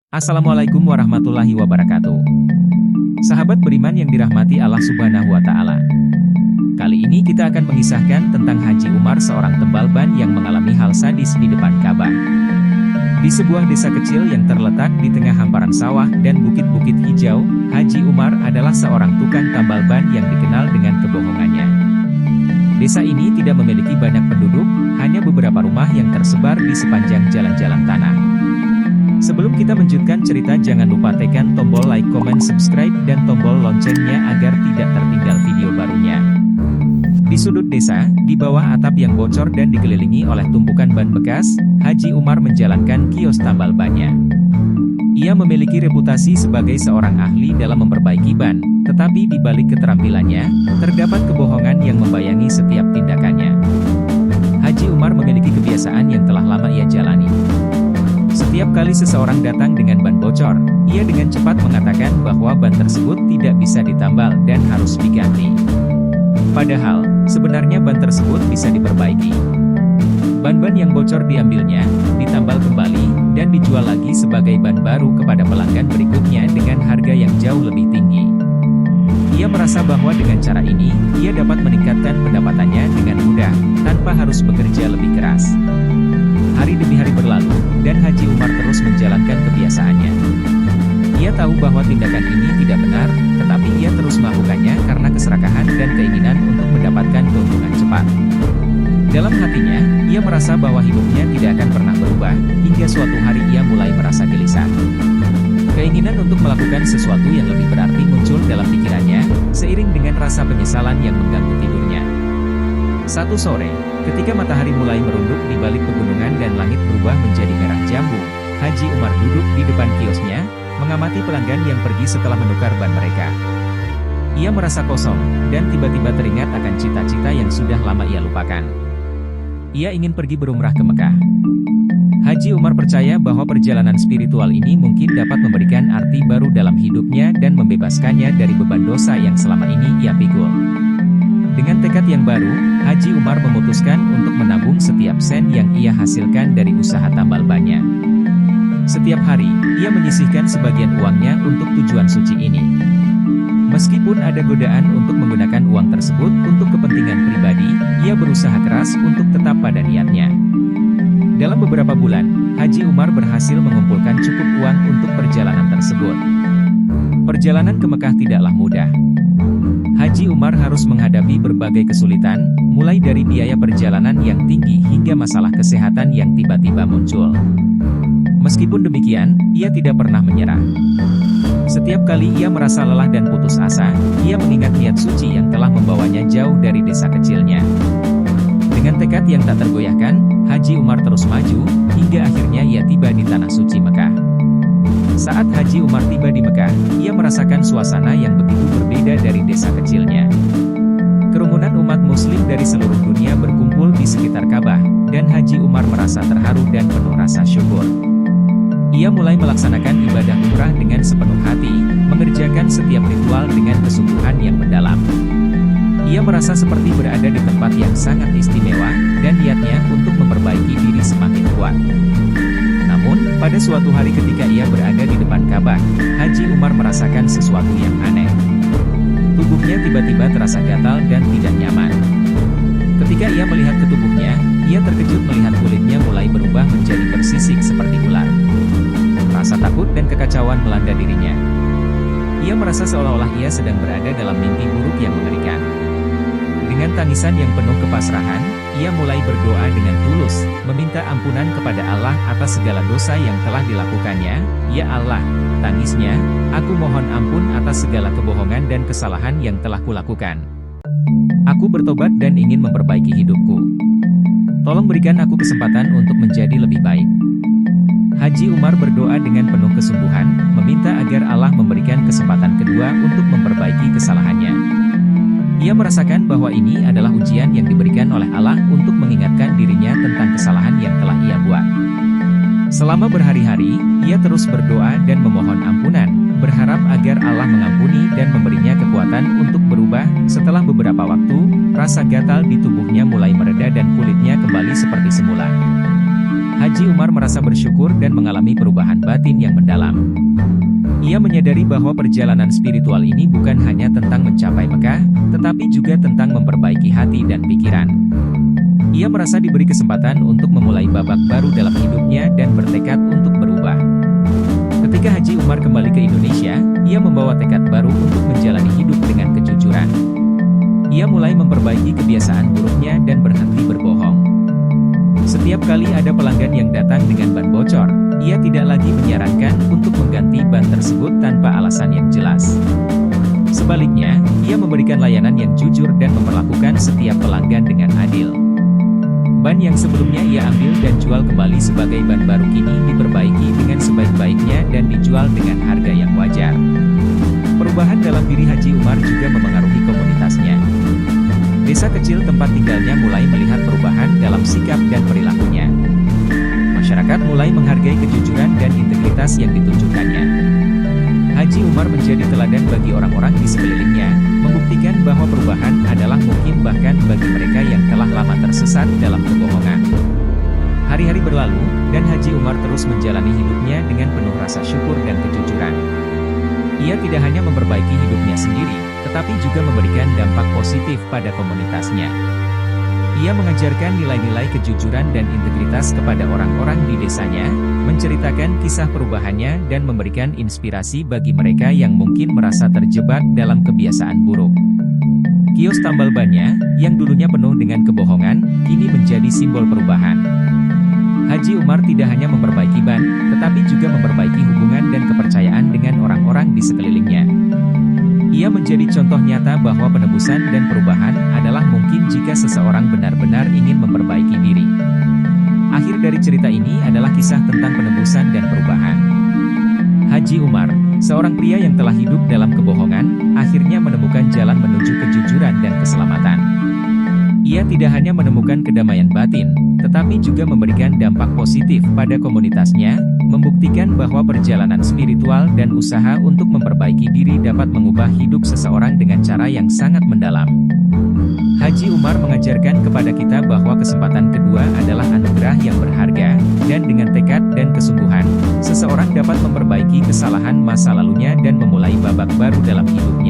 Assalamualaikum warahmatullahi wabarakatuh. Sahabat beriman yang dirahmati Allah Subhanahu wa Ta'ala. Kali ini kita akan mengisahkan tentang Haji Umar, seorang tembal ban yang mengalami hal sadis di depan Ka'bah. Di sebuah desa kecil yang terletak di tengah hamparan sawah dan bukit-bukit hijau, Haji Umar adalah seorang tukang tambal ban yang dikenal dengan kebohongannya. Desa ini tidak memiliki banyak penduduk, hanya beberapa rumah yang tersebar di sepanjang jalan-jalan tanah. Sebelum kita lanjutkan cerita, jangan lupa tekan tombol like, comment, subscribe, dan tombol loncengnya agar tidak tertinggal video barunya. Di sudut desa, di bawah atap yang bocor dan dikelilingi oleh tumpukan ban bekas, Haji Umar menjalankan kios tambal bannya. Ia memiliki reputasi sebagai seorang ahli dalam memperbaiki ban, tetapi di balik keterampilannya, terdapat kebohongan yang membayangi setiap tindakannya. Haji Umar memiliki kebiasaan yang telah lama ia jalani. Setiap kali seseorang datang dengan ban bocor, ia dengan cepat mengatakan bahwa ban tersebut tidak bisa ditambal dan harus diganti. Padahal, sebenarnya ban tersebut bisa diperbaiki. Ban-ban yang bocor diambilnya, ditambal kembali, dan dijual lagi sebagai ban baru kepada pelanggan berikutnya dengan harga yang jauh lebih tinggi. Ia merasa bahwa dengan cara ini, ia dapat meningkatkan pendapatannya dengan mudah, tanpa harus bekerja lebih keras. Hari demi hari berlalu, dan Haji Umar terus menjalankan kebiasaannya. Ia tahu bahwa tindakan ini tidak benar, tetapi ia terus melakukannya karena keserakahan dan keinginan untuk mendapatkan keuntungan cepat. Dalam hatinya, ia merasa bahwa hidupnya tidak akan pernah berubah, hingga suatu hari ia mulai merasa gelisah. Keinginan untuk melakukan sesuatu yang lebih berarti muncul dalam pikirannya, seiring dengan rasa penyesalan yang mengganggu tidurnya. Satu sore, ketika matahari mulai merunduk di balik pegunungan dan langit berubah menjadi merah jambu, Haji Umar duduk di depan kiosnya, mengamati pelanggan yang pergi setelah menukar ban mereka. Ia merasa kosong, dan tiba-tiba teringat akan cita-cita yang sudah lama ia lupakan. Ia ingin pergi berumrah ke Mekah. Haji Umar percaya bahwa perjalanan spiritual ini mungkin dapat memberikan arti baru dalam hidupnya dan membebaskannya dari beban dosa yang selama ini ia pikul. Dengan tekad yang baru, Haji Umar memutuskan untuk menabung setiap sen yang ia hasilkan dari usaha tambal bannya. Setiap hari, ia menyisihkan sebagian uangnya untuk tujuan suci ini. Meskipun ada godaan untuk menggunakan uang tersebut untuk kepentingan pribadi, ia berusaha keras untuk tetap pada niatnya. Dalam beberapa bulan, Haji Umar berhasil mengumpulkan cukup uang untuk perjalanan tersebut. Perjalanan ke Mekah tidaklah mudah. Haji Umar harus menghadapi berbagai kesulitan, mulai dari biaya perjalanan yang tinggi hingga masalah kesehatan yang tiba-tiba muncul. Meskipun demikian, ia tidak pernah menyerah. Setiap kali ia merasa lelah dan putus asa, ia mengingat niat suci yang telah membawanya jauh dari desa kecilnya. Dengan tekad yang tak tergoyahkan, Haji Umar terus maju, hingga akhirnya ia tiba di tanah suci Mekah. Saat Haji Umar tiba di Mekah, ia merasakan suasana yang begitu berbeda dari desa kecilnya. Kerumunan umat muslim dari seluruh dunia berkumpul di sekitar Ka'bah, dan Haji Umar merasa terharu dan penuh rasa syukur. Ia mulai melaksanakan ibadah umrah dengan sepenuh hati, mengerjakan setiap ritual dengan kesungguhan yang mendalam. Ia merasa seperti berada di tempat yang sangat istimewa, dan niatnya untuk memperbaiki diri semakin kuat. Namun, pada suatu hari ketika ia berada di depan Ka'bah, Haji Umar merasakan sesuatu yang aneh. Tubuhnya tiba-tiba terasa gatal dan tidak nyaman. Ketika ia melihat ke tubuhnya, ia terkejut melihat kulitnya mulai berubah menjadi bersisik seperti ular. Rasa takut dan kekacauan melanda dirinya. Ia merasa seolah-olah ia sedang berada dalam mimpi buruk yang mengerikan. Dengan tangisan yang penuh kepasrahan, ia mulai berdoa dengan tulus, meminta ampunan kepada Allah atas segala dosa yang telah dilakukannya. Ya Allah, tangisnya, aku mohon ampun atas segala kebohongan dan kesalahan yang telah kulakukan. Aku bertobat dan ingin memperbaiki hidupku. Tolong berikan aku kesempatan untuk menjadi lebih baik. Haji Umar berdoa dengan penuh kesungguhan, meminta agar Allah memberikan kesempatan kedua untuk memperbaiki kesalahannya. Ia merasakan bahwa ini adalah ujian yang diberikan oleh Allah untuk mengingatkan dirinya tentang kesalahan yang telah ia buat. Selama berhari-hari, ia terus berdoa dan memohon ampunan, berharap agar Allah mengampuni dan memberinya kekuatan untuk berubah. Setelah beberapa waktu, rasa gatal di tubuhnya mulai mereda dan kulitnya kembali seperti semula. Haji Umar merasa bersyukur dan mengalami perubahan batin yang mendalam. Ia menyadari bahwa perjalanan spiritual ini bukan hanya tentang mencapai Mekah, tetapi juga tentang memperbaiki hati dan pikiran. Ia merasa diberi kesempatan untuk memulai babak baru dalam hidupnya dan bertekad untuk berubah. Ketika Haji Umar kembali ke Indonesia, ia membawa tekad baru untuk menjalani hidup dengan kejujuran. Ia mulai memperbaiki kebiasaan buruknya dan berhenti berbohong. Setiap kali ada pelanggan yang datang dengan ban bocor, ia tidak lagi menyarankan untuk mengganti ban tersebut tanpa alasan yang jelas. Sebaliknya, ia memberikan layanan yang jujur dan memperlakukan setiap pelanggan dengan adil. Ban yang sebelumnya ia ambil dan jual kembali sebagai ban baru kini diperbaiki dengan sebaik-baiknya dan dijual dengan harga yang wajar. Perubahan dalam diri Haji Umar juga memengaruhi komunitasnya. Desa kecil tempat tinggalnya mulai melihat perubahan dalam sikap dan perilakunya. Masyarakat mulai menghargai kejujuran dan integritas yang ditunjukkannya. Haji Umar menjadi teladan bagi orang-orang di sekelilingnya, membuktikan bahwa perubahan adalah mungkin bahkan bagi mereka yang telah lama tersesat dalam kebohongan. Hari-hari berlalu, dan Haji Umar terus menjalani hidupnya dengan penuh rasa syukur dan kejujuran. Ia tidak hanya memperbaiki hidupnya sendiri, tetapi juga memberikan dampak positif pada komunitasnya. Ia mengajarkan nilai-nilai kejujuran dan integritas kepada orang-orang di desanya, menceritakan kisah perubahannya dan memberikan inspirasi bagi mereka yang mungkin merasa terjebak dalam kebiasaan buruk. Kios tambal bannya, yang dulunya penuh dengan kebohongan, kini menjadi simbol perubahan. Haji Umar tidak hanya memperbaiki ban, tetapi juga memperbaiki hubungan dan kepercayaan dengan orang-orang di sekelilingnya. Ia menjadi contoh nyata bahwa penebusan dan perubahan adalah mungkin jika seseorang benar-benar ingin memperbaiki diri. Akhir dari cerita ini adalah kisah tentang penebusan dan perubahan. Haji Umar, seorang pria yang telah hidup dalam kebohongan, akhirnya menemukan jalan menuju kejujuran dan keselamatan. Ia tidak hanya menemukan kedamaian batin, tetapi juga memberikan dampak positif pada komunitasnya, membuktikan bahwa perjalanan spiritual dan usaha untuk memperbaiki diri dapat mengubah hidup seseorang dengan cara yang sangat mendalam. Haji Umar mengajarkan kepada kita bahwa kesempatan kedua adalah anugerah yang berharga, dan dengan tekad dan kesungguhan, seseorang dapat memperbaiki kesalahan masa lalunya dan memulai babak baru dalam hidupnya.